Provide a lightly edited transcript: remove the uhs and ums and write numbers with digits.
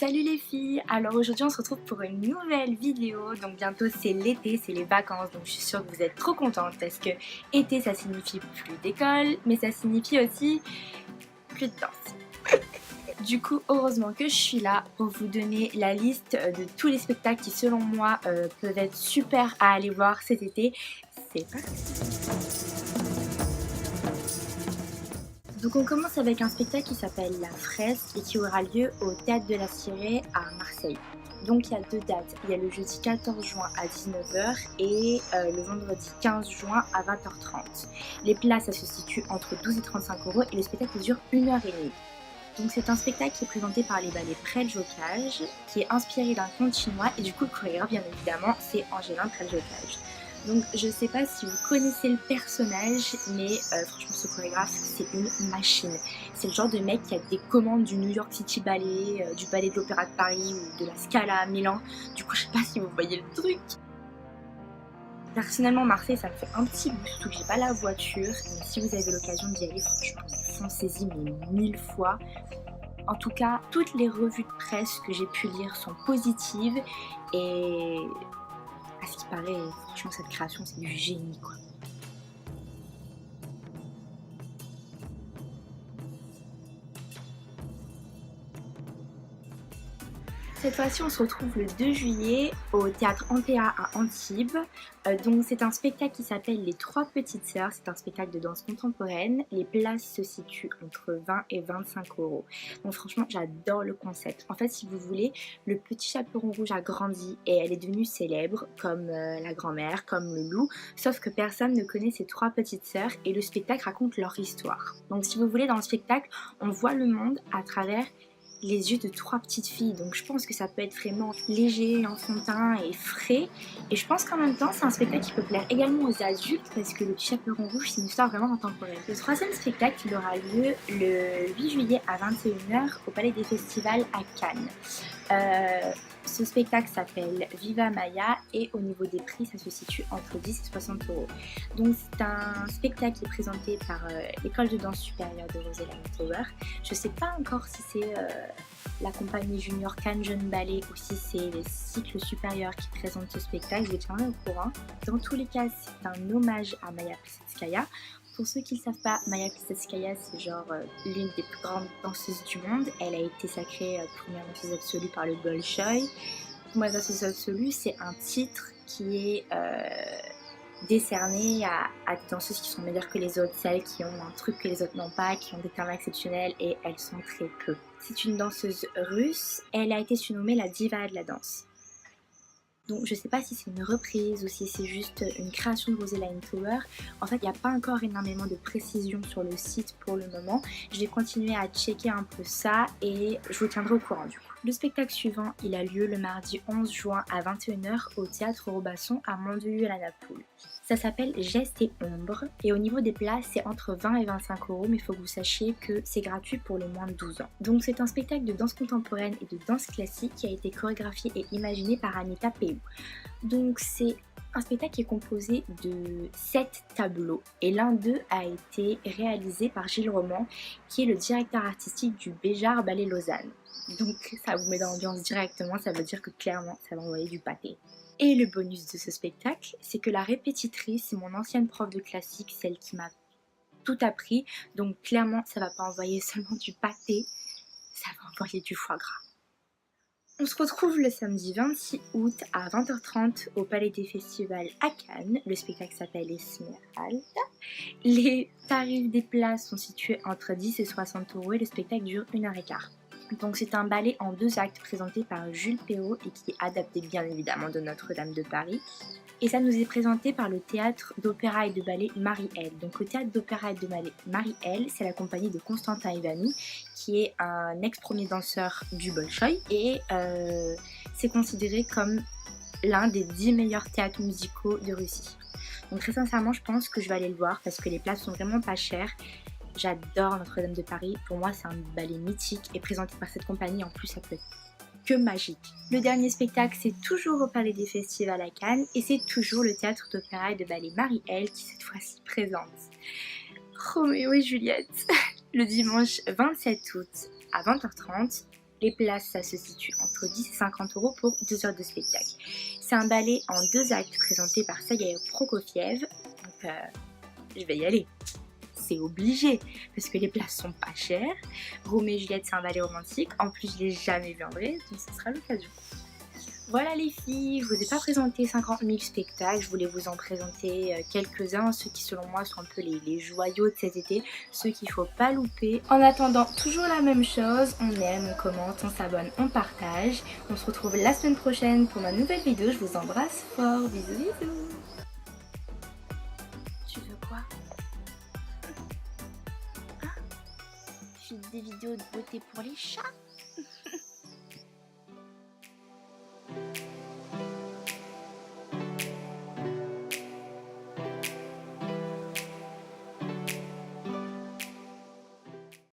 Salut les filles. Alors aujourd'hui on se retrouve pour une nouvelle vidéo. Donc bientôt c'est l'été, c'est les vacances. Donc je suis sûre que vous êtes trop contentes parce que été ça signifie plus d'école, mais ça signifie aussi plus de danse. Du coup heureusement que je suis là pour vous donner la liste de tous les spectacles qui selon moi peuvent être super à aller voir cet été. C'est parti. Donc on commence avec un spectacle qui s'appelle La Fresque et qui aura lieu au Théâtre de la Cyrée à Marseille. Donc il y a deux dates, il y a le jeudi 14 juin à 19h et le vendredi 15 juin à 20h30. Les places ça se situe entre 12 et 35 € et le spectacle dure 1h30. Donc c'est un spectacle qui est présenté par les ballets Preljocaj, qui est inspiré d'un conte chinois et du coup le chorégraphe bien évidemment c'est Angélin Preljocaj. Donc je sais pas si vous connaissez le personnage, mais franchement ce chorégraphe c'est une machine. C'est le genre de mec qui a des commandes du New York City Ballet, du Ballet de l'Opéra de Paris ou de la Scala à Milan. Du coup je sais pas si vous voyez le truc. Personnellement Marseille ça me fait un petit bout, surtout que j'ai pas la voiture. Mais si vous avez l'occasion d'y aller, franchement foncez-y mais 1000 fois. En tout cas, toutes les revues de presse que j'ai pu lire sont positives et à ce qui paraît, franchement cette création c'est du génie quoi. Cette fois-ci on se retrouve le 2 juillet au théâtre Antea à Antibes. Donc c'est un spectacle qui s'appelle Les Trois Petites Sœurs, c'est un spectacle de danse contemporaine. Les places se situent entre 20 et 25 €. Donc franchement j'adore le concept. En fait si vous voulez, le petit chaperon rouge a grandi et elle est devenue célèbre comme la grand-mère, comme le loup. Sauf que personne ne connaît ces trois petites sœurs et le spectacle raconte leur histoire. Donc si vous voulez dans le spectacle, on voit le monde à travers les yeux de trois petites filles, donc je pense que ça peut être vraiment léger, enfantin et frais, et je pense qu'en même temps c'est un spectacle qui peut plaire également aux adultes parce que le petit chaperon rouge c'est une histoire vraiment contemporaine. Le troisième spectacle il aura lieu le 8 juillet à 21h au Palais des Festivals à Cannes. Ce spectacle s'appelle Viva Maya et au niveau des prix ça se situe entre 10 et 60 €. Donc c'est un spectacle qui est présenté par l'école de danse supérieure de Rosella Tower. Je sais pas encore si c'est la compagnie Junior Cannes Jeune Ballet ou si c'est les cycles supérieurs qui présentent ce spectacle, je vous tiendrai au courant. Dans tous les cas c'est un hommage à Maya Plisetskaya. Pour ceux qui ne le savent pas, Maya Plisetskaya c'est genre l'une des plus grandes danseuses du monde. Elle a été sacrée première danseuse absolue par le Bolchoï. Pour moi, danseuse absolue, c'est un titre qui est décerné à des danseuses qui sont meilleures que les autres, celles qui ont un truc que les autres n'ont pas, qui ont des talents exceptionnels et elles sont très peu. C'est une danseuse russe, elle a été surnommée la diva de la danse. Donc je sais pas si c'est une reprise ou si c'est juste une création de Rosella Tower. En fait il n'y a pas encore énormément de précision sur le site pour le moment. Je vais continuer à checker un peu ça et je vous tiendrai au courant du coup. Le spectacle suivant il a lieu le mardi 11 juin à 21h au théâtre Robasson à Mandelieu-la-Napoule. Ça s'appelle Gestes et Ombres et au niveau des places c'est entre 20 et 25 € mais il faut que vous sachiez que c'est gratuit pour les moins de 12 ans. Donc c'est un spectacle de danse contemporaine et de danse classique qui a été chorégraphié et imaginé par Anita Payou. Donc c'est un spectacle qui est composé de 7 tableaux et l'un d'eux a été réalisé par Gilles Roman qui est le directeur artistique du Béjart Ballet Lausanne. Donc ça vous met dans l'ambiance directement, ça veut dire que clairement ça va envoyer du pâté. Et le bonus de ce spectacle, c'est que la répétitrice, c'est mon ancienne prof de classique, celle qui m'a tout appris, donc clairement ça va pas envoyer seulement du pâté, ça va envoyer du foie gras. On se retrouve le samedi 26 août à 20h30 au Palais des Festivals à Cannes. Le spectacle s'appelle Esmeralda. Les tarifs des places sont situés entre 10 et 60 € et le spectacle dure 1h15. Donc c'est un ballet en 2 actes présenté par Jules Perrault et qui est adapté bien évidemment de Notre-Dame de Paris. Et ça nous est présenté par le théâtre d'opéra et de ballet Marie-Elle. Donc le théâtre d'opéra et de ballet Marie-Elle, c'est la compagnie de Constantin Ivani, qui est un ex-premier danseur du Bolchoï. Et c'est considéré comme l'un des 10 meilleurs théâtres musicaux de Russie. Donc très sincèrement, je pense que je vais aller le voir parce que les places sont vraiment pas chères. J'adore Notre-Dame de Paris. Pour moi, c'est un ballet mythique et présenté par cette compagnie. En plus, ça peut être que magique. Le dernier spectacle c'est toujours au Palais des Festivals à Cannes et c'est toujours le théâtre d'opéra et de ballet Marie-Elle qui cette fois-ci présente Roméo et Juliette le dimanche 27 août à 20h30 Les places, ça se situe entre 10 et 50 euros pour 2 heures de spectacle. C'est un ballet en 2 actes présenté par Sergueï Prokofiev. Donc, je vais y aller. C'est obligé, parce que les places sont pas chères. Roméo et Juliette, c'est un ballet romantique. En plus, je l'ai jamais vu en vrai, donc ce sera l'occasion. Voilà les filles, je vous ai pas présenté 50 000 spectacles, je voulais vous en présenter quelques-uns, ceux qui selon moi sont un peu les joyaux de cet été, ceux qu'il faut pas louper. En attendant, toujours la même chose, on aime, on commente, on s'abonne, on partage. On se retrouve la semaine prochaine pour ma nouvelle vidéo, je vous embrasse fort, bisous bisous. Tu veux quoi? Hein? Je fais des vidéos de beauté pour les chats.